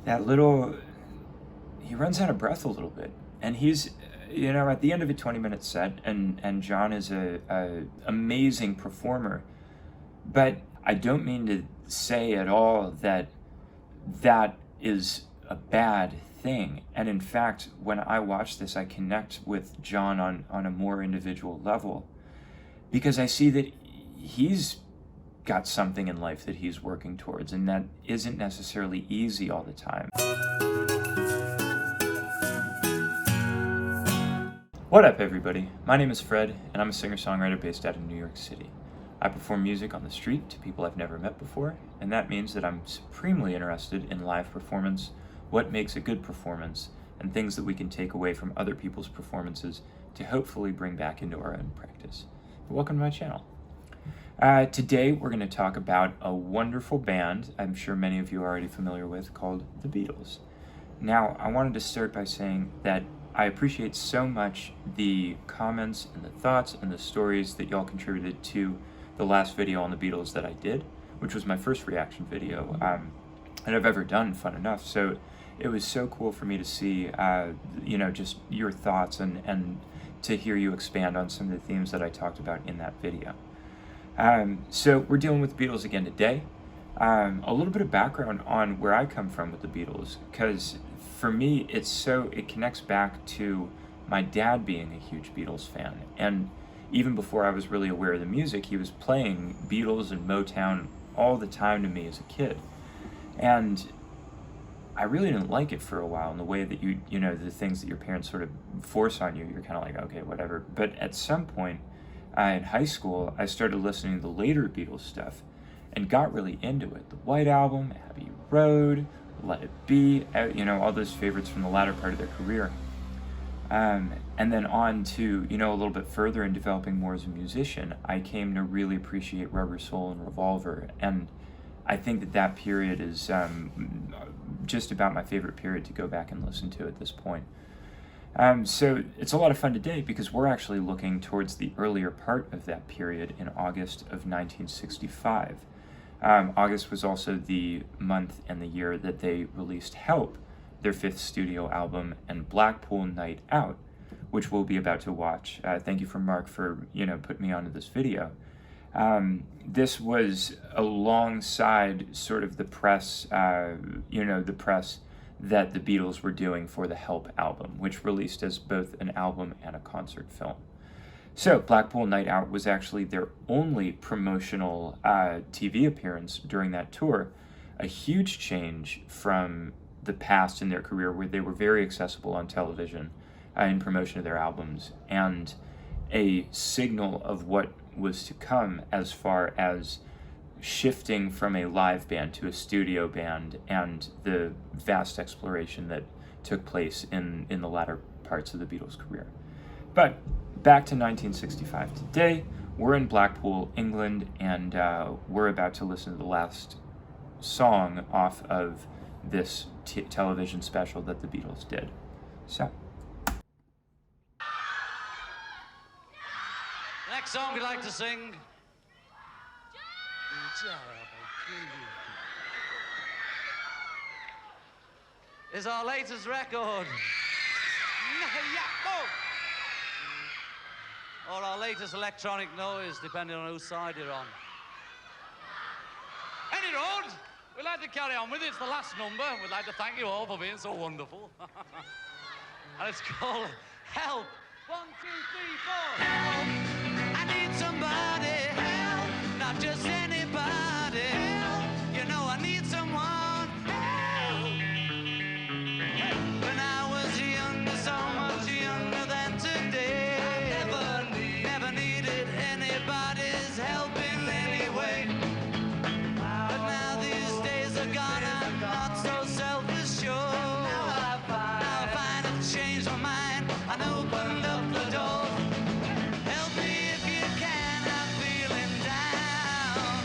that little, he runs out of breath a little bit. And he's, at the end of a 20-minute set, and John is a amazing performer. But I don't mean to say at all that is a bad thing. And in fact, when I watch this, I connect with John on a more individual level, because I see that he's got something in life that he's working towards, and that isn't necessarily easy all the time. What up, everybody? My name is Fred, and I'm a singer-songwriter based out of New York City. I perform music on the street to people I've never met before, and that means that I'm supremely interested in live performance, what makes a good performance, and things that we can take away from other people's performances to hopefully bring back into our own practice. Welcome to my channel. Today we're going to talk about a wonderful band I'm sure many of you are already familiar with, called the Beatles. Now, I wanted to start by saying that I appreciate so much the comments and the thoughts and the stories that y'all contributed to the last video on the Beatles that I did, which was my first reaction video that I've ever done, fun enough. So it was so cool for me to see, just your thoughts and to hear you expand on some of the themes that I talked about in that video. So we're dealing with the Beatles again today. A little bit of background on where I come from with the Beatles, because for me, it connects back to my dad being a huge Beatles fan. And even before I was really aware of the music, he was playing Beatles and Motown all the time to me as a kid. And I really didn't like it for a while, in the way that the things that your parents sort of force on you, you're kind of like, okay, whatever. But at some point in high school, I started listening to the later Beatles stuff and got really into it. The White Album, Abbey Road, Let It Be, all those favorites from the latter part of their career. And then on to, a little bit further in developing more as a musician, I came to really appreciate Rubber Soul and Revolver. And I think that period is just about my favorite period to go back and listen to at this point. So it's a lot of fun today, because we're actually looking towards the earlier part of that period in August of 1965. August was also the month and the year that they released Help, their 5th studio album, and Blackpool Night Out, which we'll be about to watch. Thank you for Mark for, putting me onto this video. This was alongside sort of the press, the press that the Beatles were doing for the Help album, which released as both an album and a concert film. So Blackpool Night Out was actually their only promotional TV appearance during that tour, a huge change from the past in their career, where they were very accessible on television in promotion of their albums, and a signal of what was to come as far as shifting from a live band to a studio band, and the vast exploration that took place in the latter parts of the Beatles' career. But back to 1965 today. We're in Blackpool, England, and we're about to listen to the last song off of this television special that the Beatles did. So, the next song we'd like to sing is our latest record, or our latest electronic noise, depending on whose side you're on. Any road, we'd like to carry on with it. It's the last number. We'd like to thank you all for being so wonderful. And it's called Help. 1, 2, 3, 4. Help. I need somebody. Help. Not just anybody. Help. I need someone. Help. When I was younger, so much younger than today, I never needed anybody's help in any way. But now these days are gone, I'm not so self-assured. Now I find I've changed my mind and opened up the door. Help me if you can, I'm feeling down.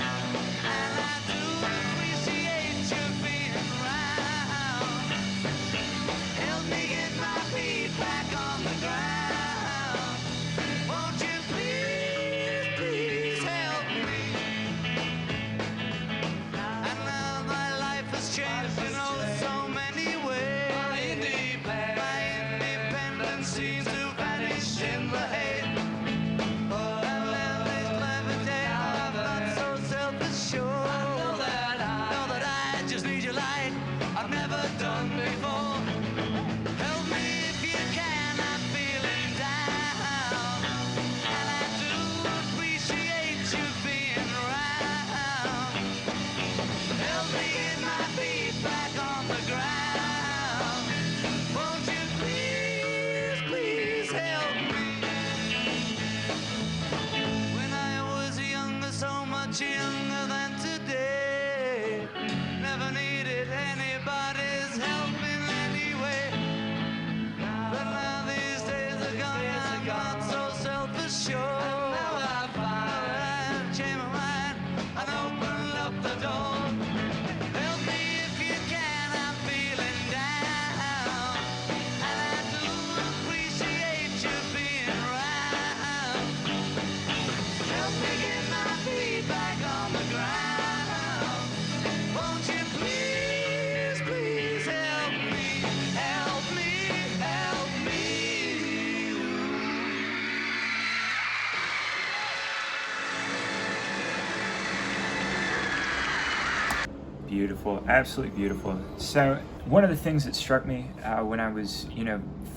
Beautiful, absolutely beautiful. So one of the things that struck me when I was,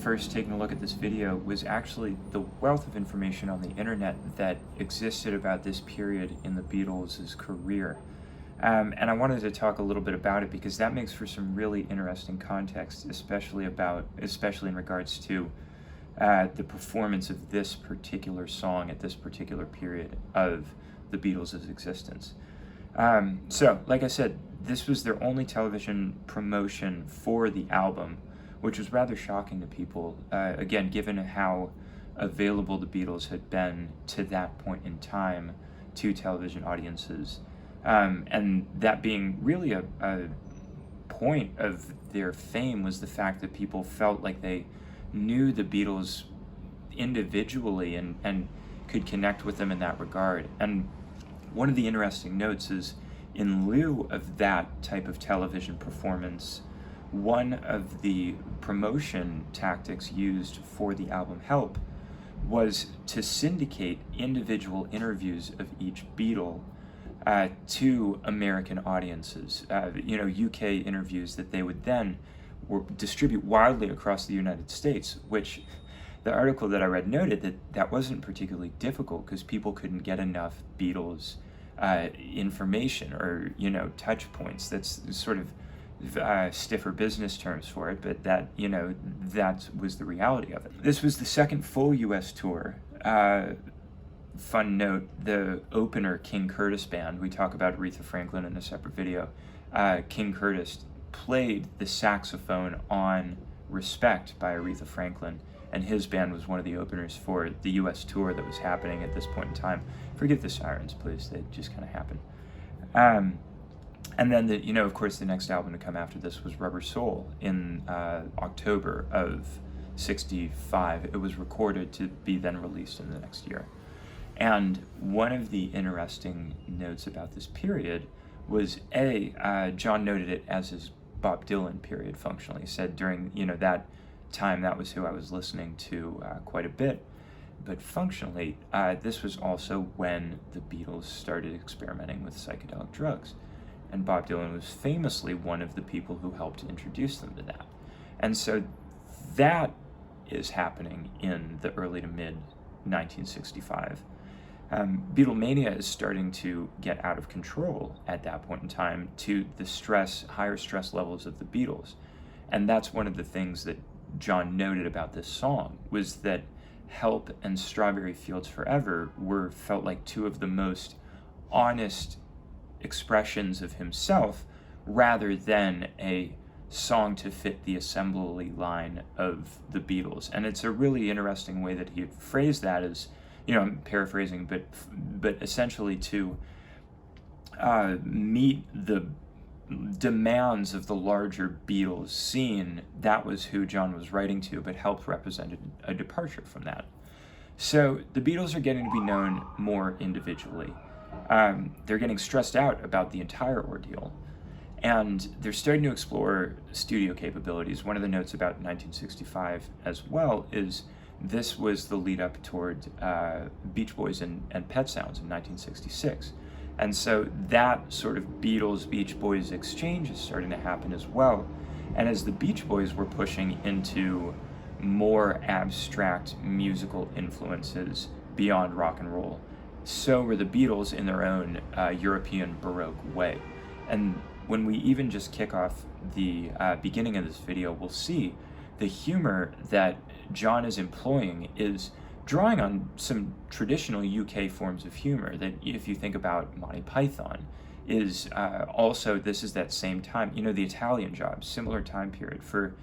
first taking a look at this video was actually the wealth of information on the internet that existed about this period in the Beatles' career. And I wanted to talk a little bit about it because that makes for some really interesting context, especially in regards to the performance of this particular song at this particular period of the Beatles' existence. So, like I said, this was their only television promotion for the album, which was rather shocking to people, again, given how available the Beatles had been to that point in time to television audiences. And that being really a point of their fame was the fact that people felt like they knew the Beatles individually and could connect with them in that regard. And one of the interesting notes is, in lieu of that type of television performance, one of the promotion tactics used for the album Help was to syndicate individual interviews of each Beatle to American audiences, UK interviews that they would then distribute widely across the United States, which the article that I read noted that wasn't particularly difficult because people couldn't get enough Beatles information or, touch points. That's sort of stiffer business terms for it, but that was the reality of it. This was the second full U.S. tour. Fun note, the opener, King Curtis Band, we talk about Aretha Franklin in a separate video. King Curtis played the saxophone on Respect by Aretha Franklin, and his band was one of the openers for the U.S. tour that was happening at this point in time. Forgive the sirens, please, they just kind of happened. And then, of course, the next album to come after this was Rubber Soul in October of '65. It was recorded to be then released in the next year. And one of the interesting notes about this period was, John noted it as his Bob Dylan period functionally. He said during, that time, that was who I was listening to quite a bit. But functionally, this was also when the Beatles started experimenting with psychedelic drugs. And Bob Dylan was famously one of the people who helped introduce them to that. And so that is happening in the early to mid 1965. Beatlemania is starting to get out of control at that point in time to the higher stress levels of the Beatles. And that's one of the things that John noted about this song, was that Help and Strawberry Fields Forever felt like two of the most honest expressions of himself, rather than a song to fit the assembly line of the Beatles. And it's a really interesting way that he had phrased that as, I'm paraphrasing, but essentially to meet the demands of the larger Beatles scene. That was who John was writing to, but Help represented a departure from that. So the Beatles are getting to be known more individually. They're getting stressed out about the entire ordeal, and they're starting to explore studio capabilities. One of the notes about 1965 as well is this was the lead up toward Beach Boys and Pet Sounds in 1966. And so that sort of Beatles-Beach Boys exchange is starting to happen as well. And as the Beach Boys were pushing into more abstract musical influences beyond rock and roll, so were the Beatles in their own European Baroque way. And when we even just kick off the beginning of this video, we'll see the humor that John is employing is drawing on some traditional UK forms of humor that, if you think about Monty Python, is also, this is that same time, the Italian Job, similar time period for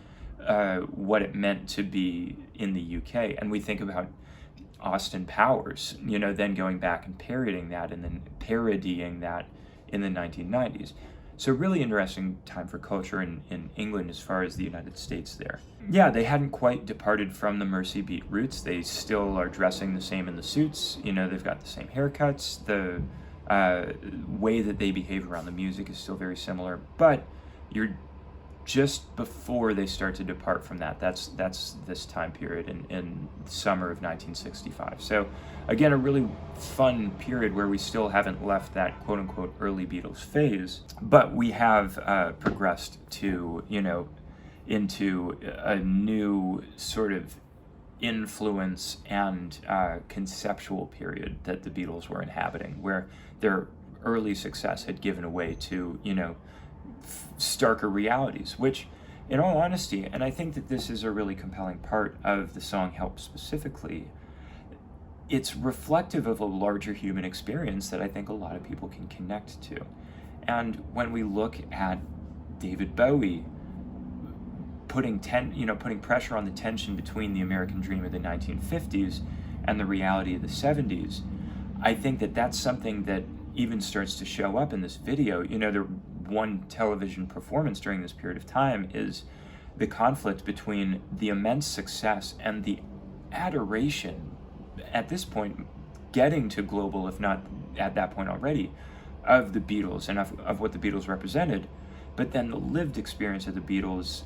what it meant to be in the UK. And we think about Austin Powers, then going back and parodying that in the 1990s. So really interesting time for culture in England as far as the United States there. Yeah, they hadn't quite departed from the Mercy Beat roots. They still are dressing the same in the suits. They've got the same haircuts. The way that they behave around the music is still very similar. But you're just before they start to depart from that. That's this time period in summer of 1965. So again, a really fun period where we still haven't left that quote-unquote early Beatles phase, but we have progressed to, into a new sort of influence and conceptual period that the Beatles were inhabiting, where their early success had given way to, starker realities, which, in all honesty, and I think that this is a really compelling part of the song Help specifically, it's reflective of a larger human experience that I think a lot of people can connect to. And when we look at David Bowie putting pressure on the tension between the American dream of the 1950s and the reality of the 70s, I think that that's something that even starts to show up in this video. The one television performance during this period of time is the conflict between the immense success and the adoration, at this point getting to global, if not at that point already, of the Beatles and of what the Beatles represented, but then the lived experience of the Beatles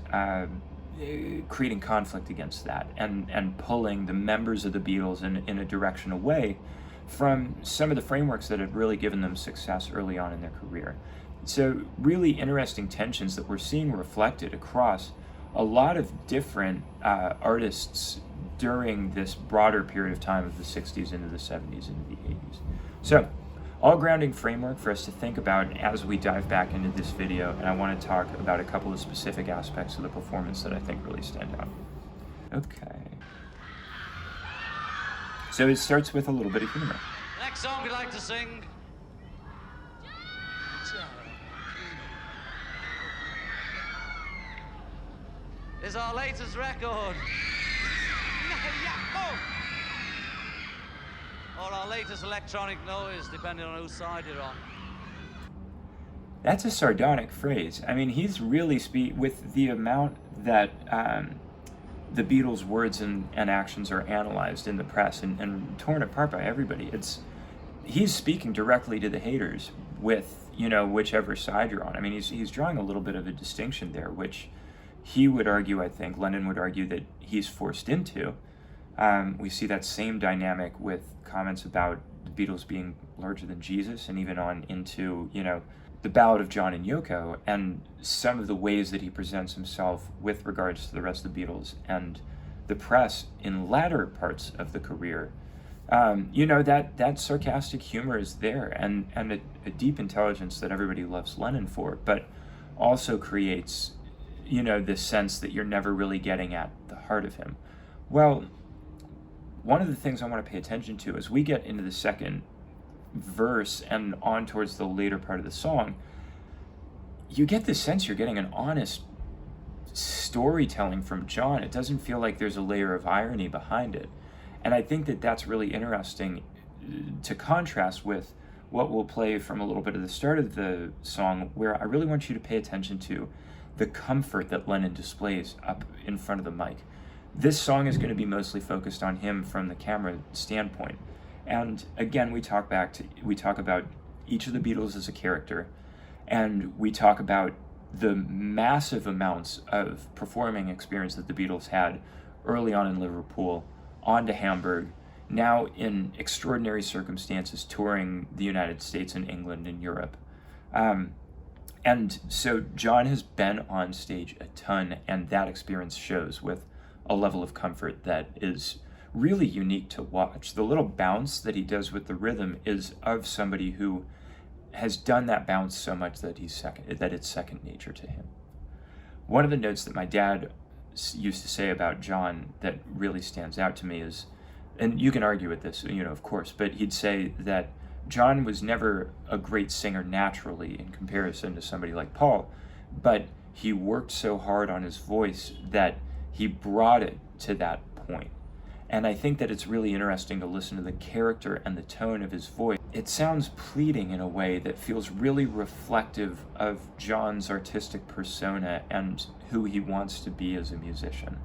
creating conflict against that and pulling the members of the Beatles in a direction away from some of the frameworks that had really given them success early on in their career. So really interesting tensions that we're seeing reflected across a lot of different artists during this broader period of time of the 60s into the 70s into the 80s. So all grounding framework for us to think about as we dive back into this video, and I want to talk about a couple of specific aspects of the performance that I think really stand out. Okay. So it starts with a little bit of humor. The next song we'd like to sing is our latest record. Or our latest electronic noise, depending on whose side you're on. That's a sardonic phrase. I mean, he's really with the amount that the Beatles' words and actions are analyzed in the press and torn apart by everybody. He's speaking directly to the haters with, whichever side you're on. I mean, he's drawing a little bit of a distinction there, which he would argue, I think, Lennon would argue, that he's forced into. We see that same dynamic with comments about the Beatles being larger than Jesus, and even on into, the Ballad of John and Yoko, and some of the ways that he presents himself with regards to the rest of the Beatles and the press in latter parts of the career. That sarcastic humor is there, and a deep intelligence that everybody loves Lennon for, but also creates, this sense that you're never really getting at the heart of him. Well, one of the things I want to pay attention to as we get into the second verse and on towards the later part of the song, you get the sense you're getting an honest storytelling from John. It doesn't feel like there's a layer of irony behind it. And I think that that's really interesting to contrast with what we'll play from a little bit of the start of the song, where I really want you to pay attention to the comfort that Lennon displays up in front of the mic. This song is going to be mostly focused on him from the camera standpoint. And again, we talk about each of the Beatles as a character, and we talk about the massive amounts of performing experience that the Beatles had early on in Liverpool, on to Hamburg, now in extraordinary circumstances touring the United States and England and Europe. And so John has been on stage a ton, and that experience shows with a level of comfort that is really unique to watch. The little bounce that he does with the rhythm is of somebody who has done that bounce so much that it's second nature to him. One of the notes that my dad used to say about John that really stands out to me is, and you can argue with this, of course, but he'd say that John was never a great singer naturally in comparison to somebody like Paul, but he worked so hard on his voice that he brought it to that point. And I think that it's really interesting to listen to the character and the tone of his voice. It sounds pleading in a way that feels really reflective of John's artistic persona and who he wants to be as a musician.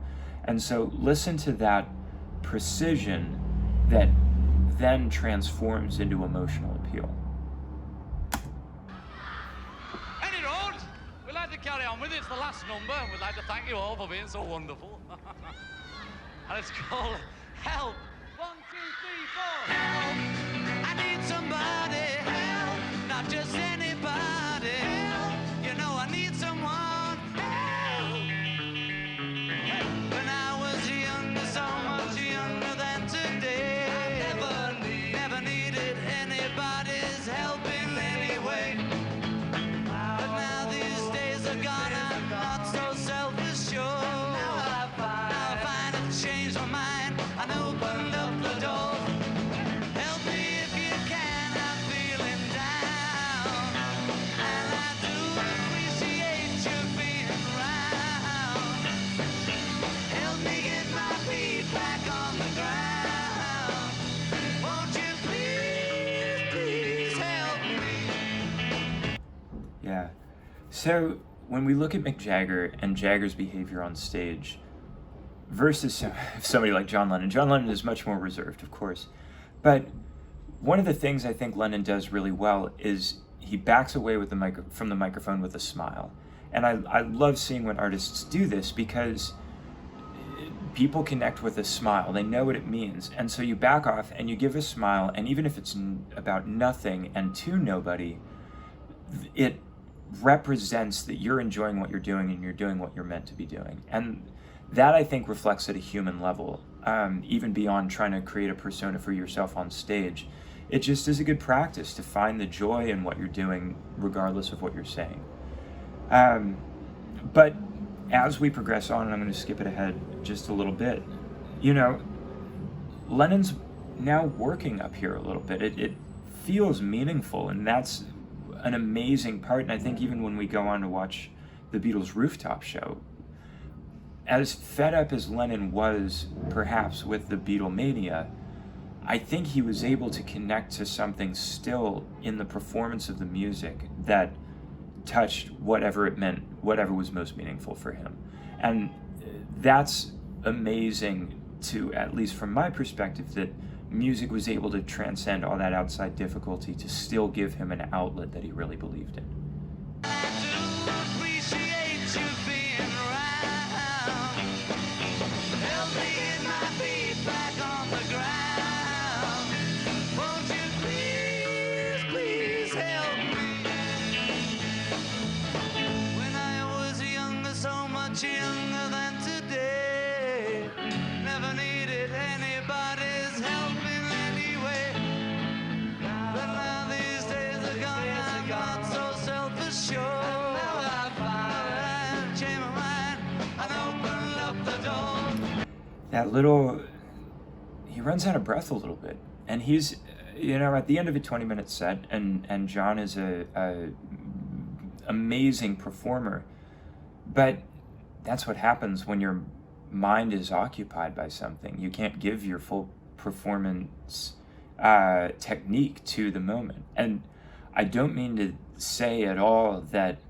And so listen to that precision that then transforms into emotional appeal. Any road, we'd like to carry on with it. It's the last number. We'd like to thank you all for being so wonderful. And it's called Help. 1, 2, 3, 4. Help. I need somebody. Help. Not just anybody. Help. You know I need someone. Help. When I was younger, so much younger than today, I never needed anybody's help in any way. But now these days are gone, I'm not so self-assured. Now I find I've changed my mind and opened up the door. Help me if you can, I'm feeling down. And I do appreciate you being around. Help me get my feet back on the ground. Won't you please, please help me? Yeah. So when we look at Mick Jagger and Jagger's behavior on stage versus somebody like John Lennon is much more reserved, of course. But one of the things I think Lennon does really well is he backs away with from the microphone with a smile. And I love seeing when artists do this because people connect with a smile. They know what it means. And so you back off and you give a smile, and even if it's about nothing and to nobody, it represents that you're enjoying what you're doing and you're doing what you're meant to be doing. And that, I think, reflects at a human level, even beyond trying to create a persona for yourself on stage. It just is a good practice to find the joy in what you're doing, regardless of what you're saying. But as we progress on, and I'm going to skip it ahead just a little bit, you know, Lennon's now working up here a little bit. It feels meaningful, and that's an amazing part. And I think even when we go on to watch the Beatles rooftop show, as fed up as Lennon was perhaps with the Beatlemania, I think he was able to connect to something still in the performance of the music that touched whatever it meant, whatever was most meaningful for him. And that's amazing to, at least from my perspective, that music was able to transcend all that outside difficulty to still give him an outlet that he really believed in. Younger than today, never needed anybody's help in any way. But now these days are gone, I'm not so self-assured. Now I find I've changed my mind and opened up the door. That little, he runs out of breath a little bit, and he's, you know, at the end of a 20-minute set, and John is a amazing performer, but that's what happens when your mind is occupied by something. You can't give your full performance technique to the moment. And I don't mean to say at all that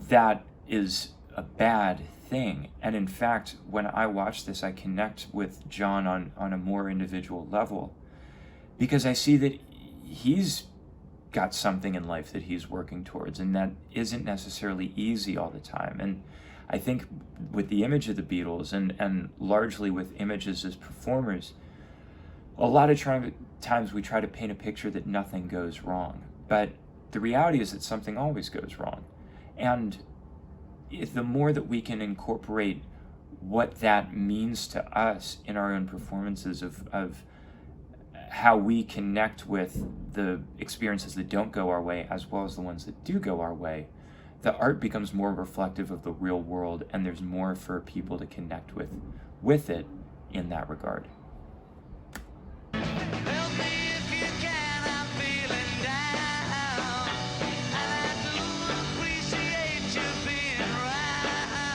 that is a bad thing. And in fact, when I watch this, I connect with John on a more individual level, because I see that he's got something in life that he's working towards, and that isn't necessarily easy all the time. And I think with the image of the Beatles and largely with images as performers, a lot of times we try to paint a picture that nothing goes wrong. But the reality is that something always goes wrong. And the more that we can incorporate what that means to us in our own performances of how we connect with the experiences that don't go our way as well as the ones that do go our way, the art becomes more reflective of the real world, and there's more for people to connect with it in that regard. Help me if you can, I'm feeling down. And I do appreciate you being around.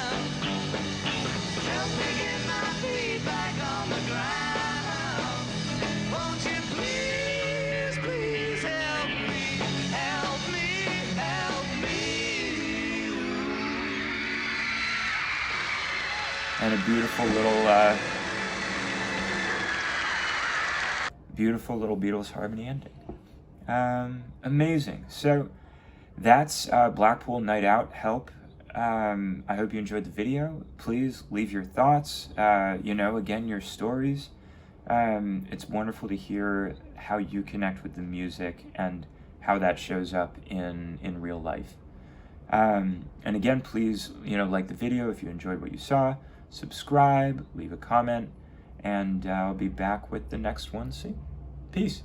Help me get my feet back on the ground. Won't you please, please help me, help me, help me. And a beautiful little Beatles harmony ending. Amazing. So that's Blackpool Night Out, Help. I hope you enjoyed the video. Please leave your thoughts, again, your stories. It's wonderful to hear how you connect with the music and how that shows up in real life. And again, please, like the video if you enjoyed what you saw, subscribe, leave a comment, and I'll be back with the next one soon. Peace.